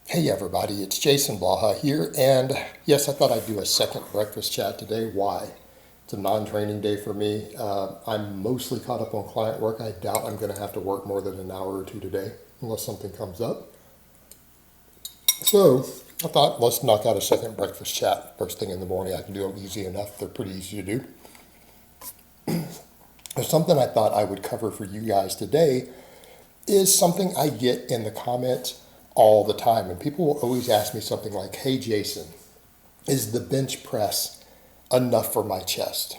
Hey everybody, it's Jason Blaha here, and yes, I thought I'd do a second breakfast chat today. Why? It's a non-training day for me. I'm mostly caught up on client work. I doubt I'm going to have to work more than an hour or two today, unless something comes up. So I thought, let's knock out a second breakfast chat first thing in the morning. I can do them easy enough. They're pretty easy to do. There's something I thought I would cover for you guys today is something I get in the comments all the time. And people will always ask me something like, hey, Jason, is the bench press enough for my chest?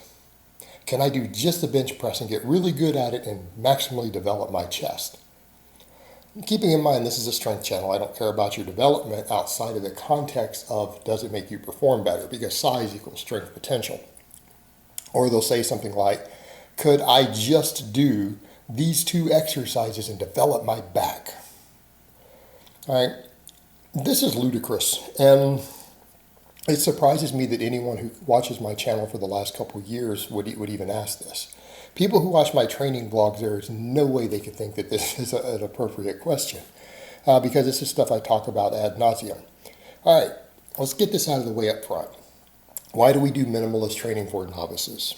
Can I do just the bench press and get really good at it and maximally develop my chest? Keeping in mind, this is a strength channel. I don't care about your development outside of the context of does it make you perform better, because size equals strength potential. Or they'll say something like, could I just do these two exercises and develop my back? All right, this is ludicrous, and it surprises me that anyone who watches my channel for the last couple of years would even ask this. People who watch my training vlogs, there is no way they could think that this is an appropriate question, because this is stuff I talk about ad nauseum. All right, let's get this out of the way up front. Why do we do minimalist training for novices?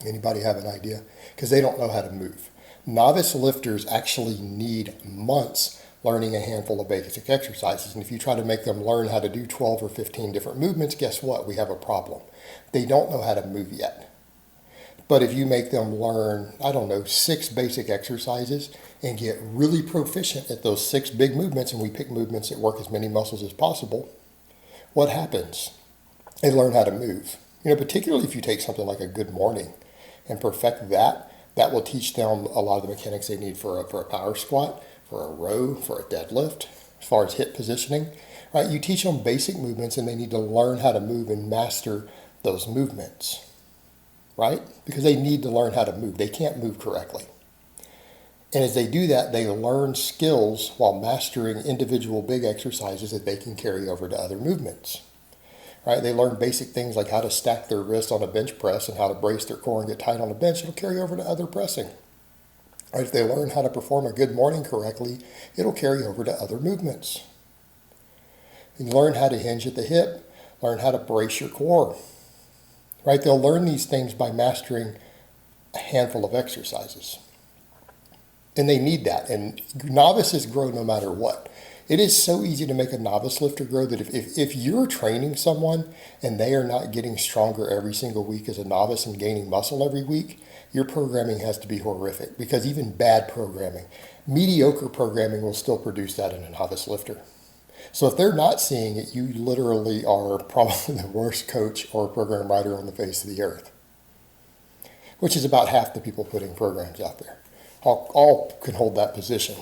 Anybody have an idea? Because they don't know how to move. Novice lifters actually need months learning a handful of basic exercises. And if you try to make them learn how to do 12 or 15 different movements, guess what? We have a problem. They don't know how to move yet. But if you make them learn, 6 basic exercises and get really proficient at those 6 big movements, and we pick movements that work as many muscles as possible, what happens? They learn how to move. Particularly if you take something like a good morning and perfect that, that will teach them a lot of the mechanics they need for a power squat, for a row, for a deadlift, as far as hip positioning. Right? You teach them basic movements, and they need to learn how to move and master those movements. Right? Because they need to learn how to move. They can't move correctly. And as they do that, they learn skills while mastering individual big exercises that they can carry over to other movements. Right? They learn basic things like how to stack their wrists on a bench press and how to brace their core and get tight on a bench. It'll carry over to other pressing. Right? If they learn how to perform a good morning correctly, it'll carry over to other movements. You learn how to hinge at the hip, learn how to brace your core. Right? They'll learn these things by mastering a handful of exercises. And they need that. And novices grow no matter what. It is so easy to make a novice lifter grow that if you're training someone and they are not getting stronger every single week as a novice and gaining muscle every week, your programming has to be horrific, because even bad programming, mediocre programming will still produce that in a novice lifter. So if they're not seeing it, you literally are probably the worst coach or program writer on the face of the earth, which is about half the people putting programs out there. All can hold that position.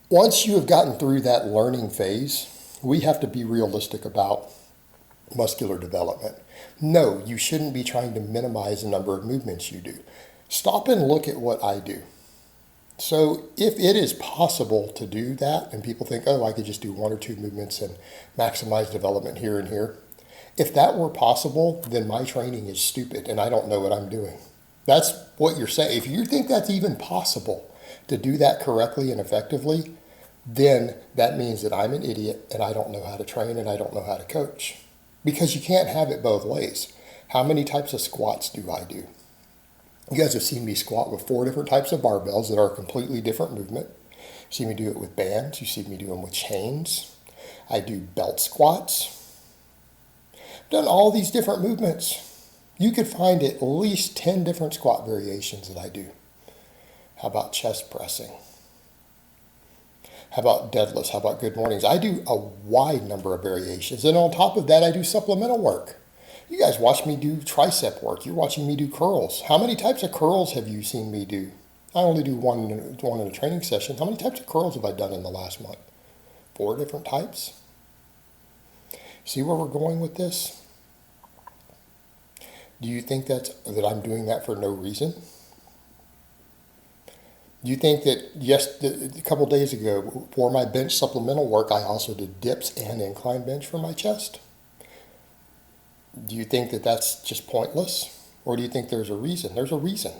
Once you have gotten through that learning phase, we have to be realistic about muscular development. No, you shouldn't be trying to minimize the number of movements you do. Stop and look at what I do. So if it is possible to do that, and people think, oh, I could just do 1 or 2 movements and maximize development here and here. If that were possible, then my training is stupid and I don't know what I'm doing. That's what you're saying. If you think that's even possible to do that correctly and effectively, then that means that I'm an idiot and I don't know how to train and I don't know how to coach. Because you can't have it both ways. How many types of squats do I do? You guys have seen me squat with 4 different types of barbells that are a completely different movement. You see me do it with bands. You see me do them with chains. I do belt squats. I've done all these different movements. You could find at least 10 different squat variations that I do. How about chest pressing? How about deadlifts? How about good mornings? I do a wide number of variations. And on top of that, I do supplemental work. You guys watch me do tricep work. You're watching me do curls. How many types of curls have you seen me do? I only do one in a training session. How many types of curls have I done in the last month? 4 different types. See where we're going with this? Do you think that I'm doing that for no reason? Do you think that, yes, a couple days ago, for my bench supplemental work, I also did dips and incline bench for my chest? Do you think that that's just pointless? Or do you think there's a reason? There's a reason.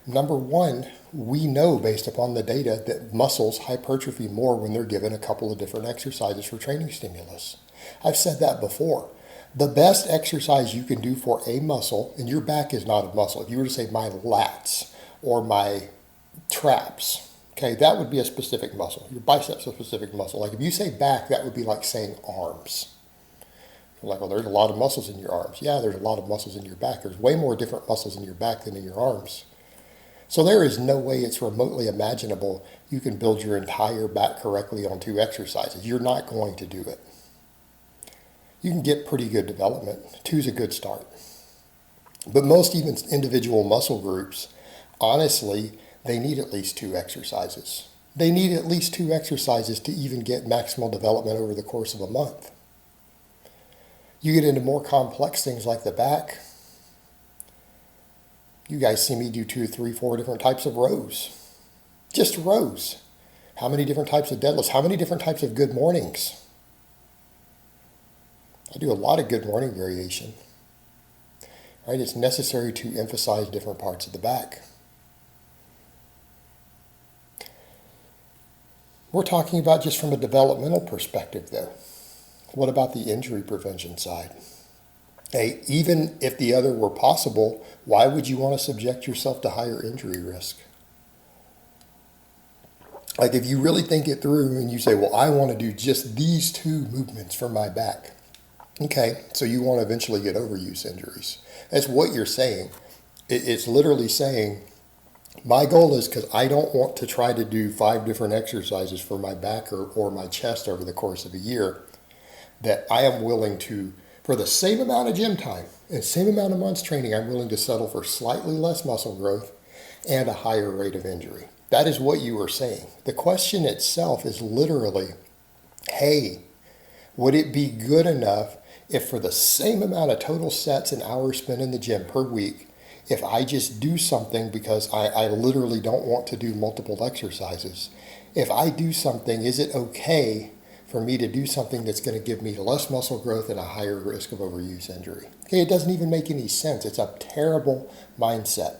Number one, we know based upon the data that muscles hypertrophy more when they're given a couple of different exercises for training stimulus. I've said that before. The best exercise you can do for a muscle, and your back is not a muscle. If you were to say my lats or my traps, okay, that would be a specific muscle. Your biceps is a specific muscle. Like if you say back, that would be like saying arms. You're like, well, there's a lot of muscles in your arms. Yeah, there's a lot of muscles in your back. There's way more different muscles in your back than in your arms. So there is no way it's remotely imaginable you can build your entire back correctly on 2 exercises. You're not going to do it. You can get pretty good development. 2 is a good start. But most even individual muscle groups, honestly, they need at least 2 exercises. They need at least 2 exercises to even get maximal development over the course of a month. You get into more complex things like the back. You guys see me do 2, 3, 4 different types of rows. Just rows. How many different types of deadlifts? How many different types of good mornings? I do a lot of good morning variation. Right? It's necessary to emphasize different parts of the back. We're talking about just from a developmental perspective, though. What about the injury prevention side? Hey, even if the other were possible, why would you want to subject yourself to higher injury risk? Like if you really think it through and you say, well, I want to do just these 2 movements for my back. Okay, so you want to eventually get overuse injuries. That's what you're saying. It's literally saying, my goal is because I don't want to try to do 5 different exercises for my back or my chest over the course of a year, that I am willing to, for the same amount of gym time and same amount of months training, I'm willing to settle for slightly less muscle growth and a higher rate of injury. That is what you are saying. The question itself is literally, hey, would it be good enough if for the same amount of total sets and hours spent in the gym per week, if I just do something because I literally don't want to do multiple exercises, if I do something, is it okay for me to do something that's going to give me less muscle growth and a higher risk of overuse injury? Okay, it doesn't even make any sense. It's a terrible mindset.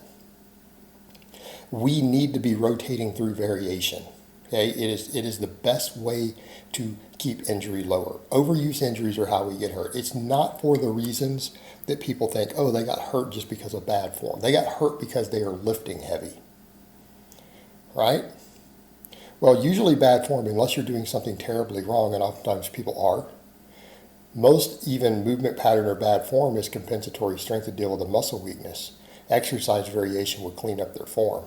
We need to be rotating through variation. Okay, it is the best way to keep injury lower. Overuse injuries are how we get hurt. It's not for the reasons that people think, oh, they got hurt just because of bad form. They got hurt because they are lifting heavy, right? Well, usually bad form, unless you're doing something terribly wrong, and oftentimes people are, most even movement pattern or bad form is compensatory strength to deal with a muscle weakness. Exercise variation would clean up their form.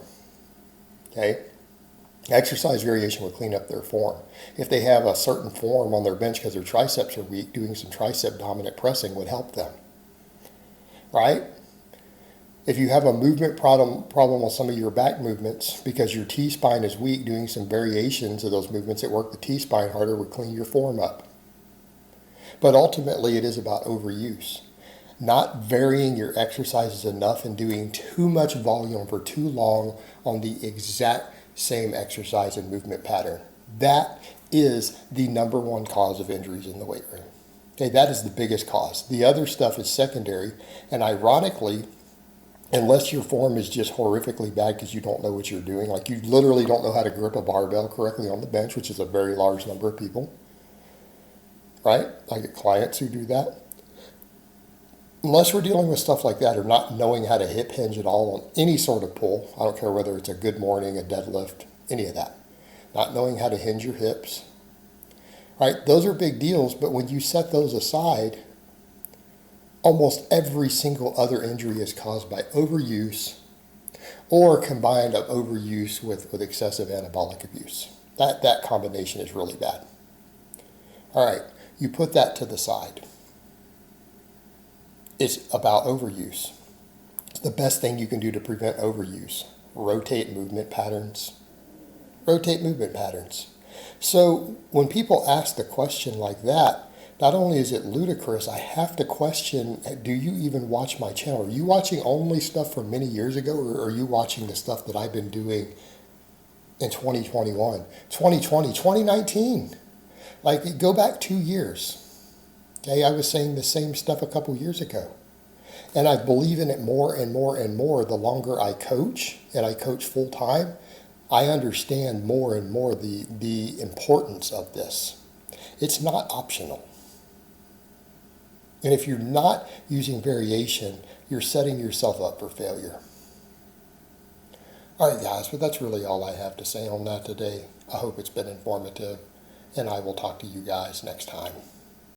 Okay? Exercise variation would clean up their form. If they have a certain form on their bench because their triceps are weak, doing some tricep dominant pressing would help them. Right? If you have a movement problem with some of your back movements because your T-spine is weak, doing some variations of those movements that work the T-spine harder would clean your form up. But ultimately it is about overuse. Not varying your exercises enough and doing too much volume for too long on the exact same exercise and movement pattern. That is the number one cause of injuries in the weight room. Okay, that is the biggest cause. The other stuff is secondary, and ironically, unless your form is just horrifically bad because you don't know what you're doing, like you literally don't know how to grip a barbell correctly on the bench, which is a very large number of people, right? I get clients who do that. Unless we're dealing with stuff like that or not knowing how to hip hinge at all on any sort of pull, I don't care whether it's a good morning, a deadlift, any of that. Not knowing how to hinge your hips, right? Those are big deals, but when you set those aside, almost every single other injury is caused by overuse or combined of overuse with excessive anabolic abuse. That combination is really bad. All right, you put that to the side. It's about overuse. It's the best thing you can do to prevent overuse. Rotate movement patterns. Rotate movement patterns. So when people ask the question like that, not only is it ludicrous, I have to question, do you even watch my channel? Are you watching only stuff from many years ago, or are you watching the stuff that I've been doing in 2021, 2020, 2019? Like, go back 2 years. Okay, I was saying the same stuff a couple years ago. And I believe in it more and more and more the longer I coach, and I coach full time. I understand more and more the importance of this. It's not optional. And if you're not using variation, you're setting yourself up for failure. All right, guys, but that's really all I have to say on that today. I hope it's been informative, and I will talk to you guys next time.